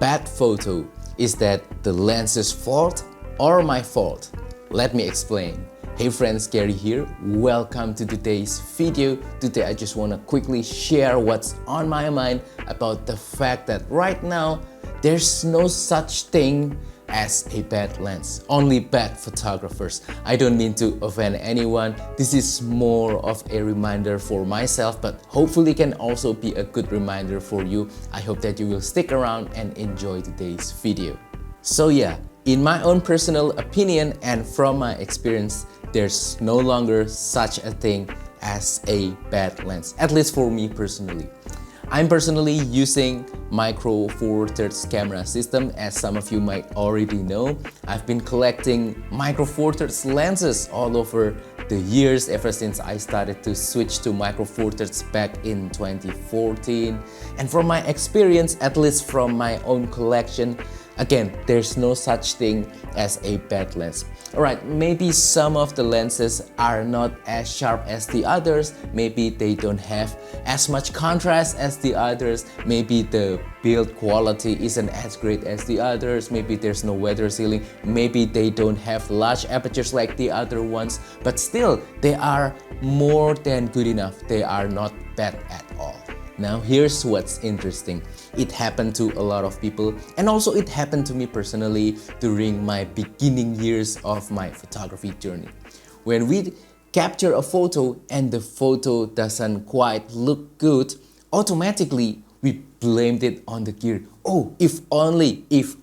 bad photo? Is that the lens's fault or my fault? Let me explain. Hey friends, Gary here. Welcome to today's video. Today I just want to quickly share what's on my mind about the fact that right now there's no such thing as a bad lens, only bad photographers. I don't mean to offend anyone. This is more of a reminder for myself, but hopefully can also be a good reminder for you. I hope that you will stick around and enjoy today's video. So yeah, in my own personal opinion and from my experience, there's no longer such a thing as a bad lens, at least for me personally. I'm personally using Micro Four Thirds camera system. As some of you might already know, I've been collecting Micro Four Thirds lenses all over the years ever since I started to switch to Micro Four Thirds back in 2014. And from my experience, at least from my own collection, again, there's no such thing as a bad lens. Alright, maybe some of the lenses are not as sharp as the others, maybe they don't have as much contrast as the others, maybe the build quality isn't as great as the others, maybe there's no weather sealing, maybe they don't have large apertures like the other ones, but still, they are more than good enough. They are not bad at all. Now here's what's interesting. It happened to a lot of people, and also it happened to me personally during my beginning years of my photography journey. When we capture a photo and the photo doesn't quite look good, automatically we blamed it on the gear. Oh, if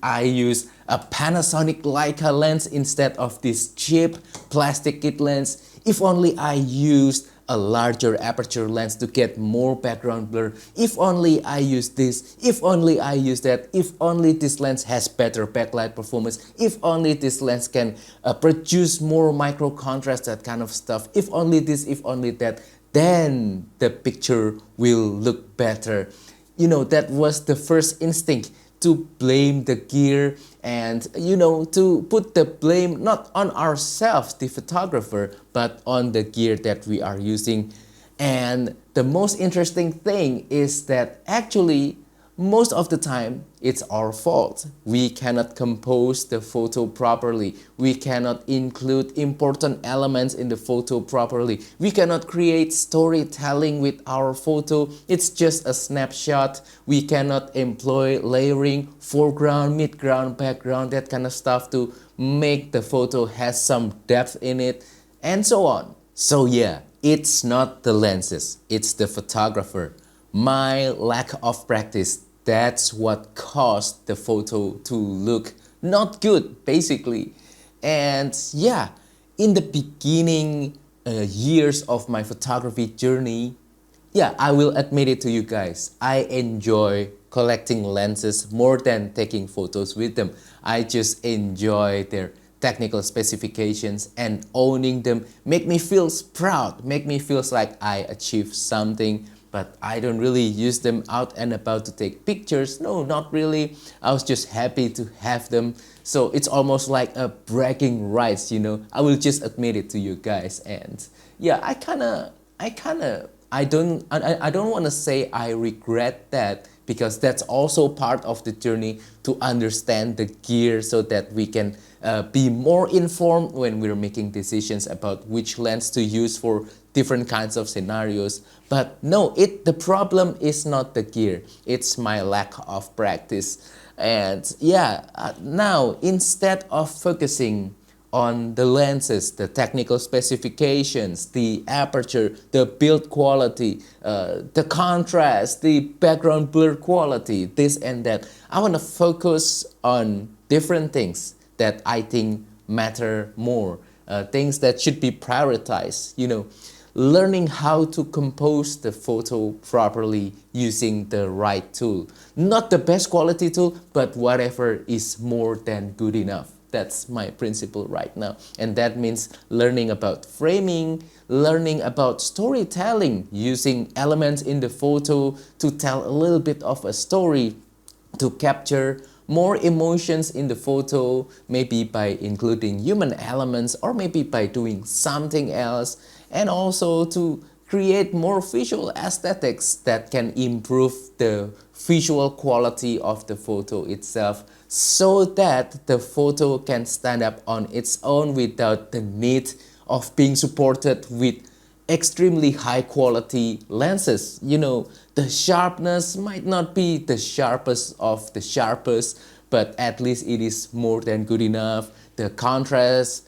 I use a Panasonic Leica lens instead of this cheap plastic kit lens, if only I used a larger aperture lens to get more background blur, if only I use this, if only I use that, if only this lens has better backlight performance, if only this lens can produce more micro contrast, that kind of stuff, if only this, if only that, then the picture will look better. You know, that was the first instinct, to blame the gear and, to put the blame not on ourselves, the photographer, but on the gear that we are using. And the most interesting thing is that actually, most of the time, it's our fault. We cannot compose the photo properly. We cannot include important elements in the photo properly. We cannot create storytelling with our photo. It's just a snapshot. We cannot employ layering, foreground, midground, background, that kind of stuff to make the photo has some depth in it, and so on. So yeah, it's not the lenses, it's the photographer. My lack of practice, that's what caused the photo to look not good, basically. And yeah, in the beginning years of my photography journey, yeah, I will admit it to you guys, I enjoy collecting lenses more than taking photos with them. I just enjoy their technical specifications, and owning them make me feel proud, make me feel like I achieved something. But I don't really use them out and about to take pictures. No, not really. I was just happy to have them. So it's almost like a bragging rights, I will just admit it to you guys. And yeah, I don't want to say I regret that, because that's also part of the journey to understand the gear so that we can be more informed when we're making decisions about which lens to use for different kinds of scenarios. But no, the problem is not the gear, it's my lack of practice. And yeah, now instead of focusing on the lenses, the technical specifications, the aperture, the build quality, the contrast, the background blur quality, this and that, I want to focus on different things that I think matter more, things that should be prioritized, learning how to compose the photo properly using the right tool. Not the best quality tool, but whatever is more than good enough. That's my principle right now. And that means learning about framing, learning about storytelling, using elements in the photo to tell a little bit of a story, to capture more emotions in the photo, maybe by including human elements or maybe by doing something else, and also to create more visual aesthetics that can improve the visual quality of the photo itself, so that the photo can stand up on its own without the need of being supported with extremely high quality lenses. You know, the sharpness might not be the sharpest of the sharpest, but at least it is more than good enough. The contrast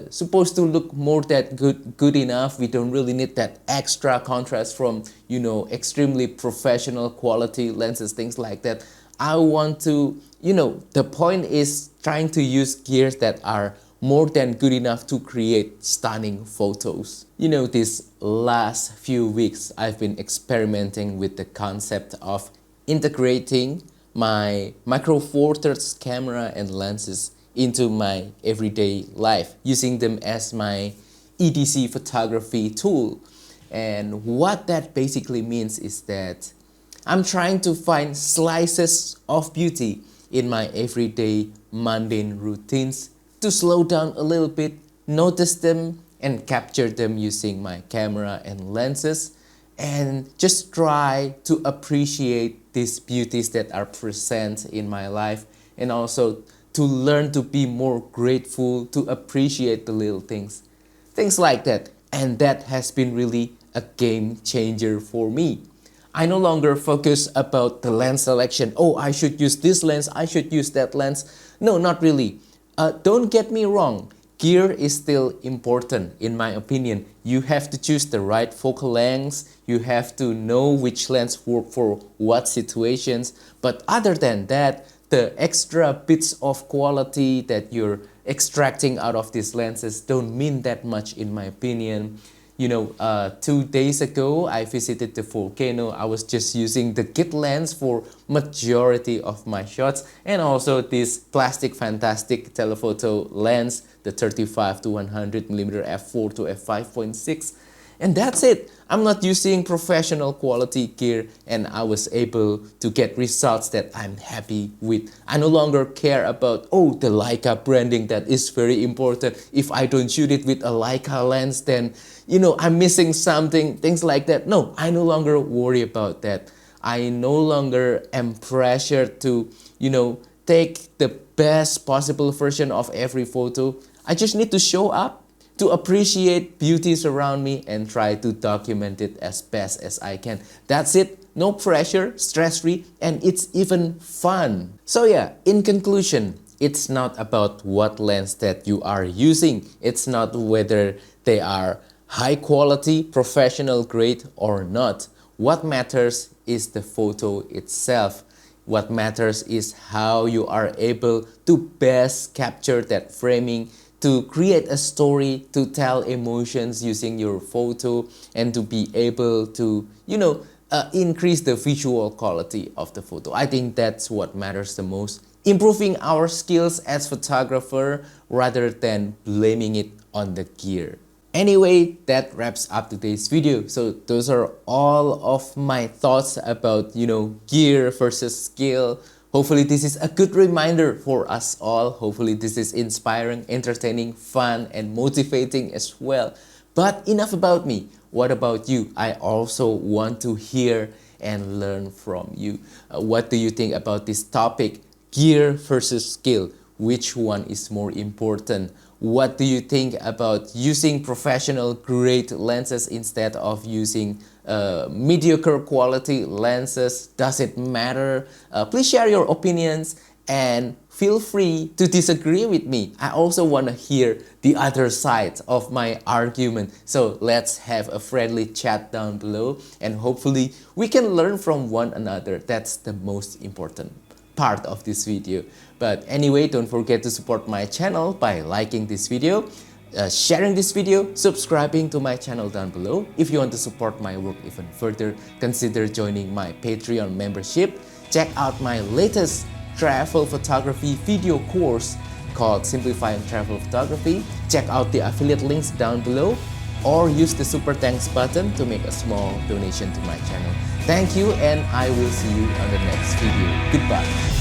supposed to look more than good enough. We don't really need that extra contrast from, you know, extremely professional quality lenses, things like that. I want to, you know, the point is trying to use gears that are more than good enough to create stunning photos. You know, these last few weeks I've been experimenting with the concept of integrating my micro four thirds camera and lenses into my everyday life, using them as my EDC photography tool. And what that basically means is that I'm trying to find slices of beauty in my everyday mundane routines, to slow down a little bit, notice them and capture them using my camera and lenses, and just try to appreciate these beauties that are present in my life, and also to learn to be more grateful, to appreciate the little things like that. And that has been really a game changer for me. I no longer focus about the lens selection. Oh, I should use this lens, I should use that lens. No, not really. Don't get me wrong, gear is still important in my opinion. You have to choose the right focal lengths, you have to know which lens work for what situations. But other than that, the extra bits of quality that you're extracting out of these lenses don't mean that much in my opinion. You know, 2 days ago, I visited the volcano. I was just using the kit lens for majority of my shots, and also this plastic fantastic telephoto lens, the 35 to 100mm f4 to f5.6. And that's it. I'm not using professional quality gear, and I was able to get results that I'm happy with. I no longer care about, oh, the Leica branding, that is very important. If I don't shoot it with a Leica lens, then, you know, I'm missing something, things like that. No, I no longer worry about that. I no longer am pressured to, you know, take the best possible version of every photo. I just need to show up, to appreciate beauties around me, and try to document it as best as I can. That's it. No pressure, stress-free, and it's even fun. So yeah, in conclusion, it's not about what lens that you are using. It's not whether they are high quality, professional grade or not. What matters is the photo itself. What matters is how you are able to best capture that framing, to create a story, to tell emotions using your photo, and to be able to, you know, increase the visual quality of the photo. I think that's what matters the most. Improving our skills as photographer rather than blaming it on the gear. Anyway, that wraps up today's video. So those are all of my thoughts about, you know, gear versus skill. Hopefully this is a good reminder for us all. Hopefully this is inspiring, entertaining, fun, and motivating as well. But enough about me. What about you? I also want to hear and learn from you. What do you think about this topic? Gear versus skill. Which one is more important? What do you think about using professional grade lenses instead of using mediocre quality lenses? Does it matter? Please share your opinions and feel free to disagree with me. I also want to hear the other side of my argument. So let's have a friendly chat down below, and hopefully we can learn from one another. That's the most important part of this video. But anyway, don't forget to support my channel by liking this video, sharing this video, subscribing to my channel down below. If you want to support my work even further, consider joining my Patreon membership. Check out my latest travel photography video course called Simplifying Travel Photography. Check out the affiliate links down below, or use the super thanks button to make a small donation to my channel. Thank you, and I will see you on the next video. Goodbye.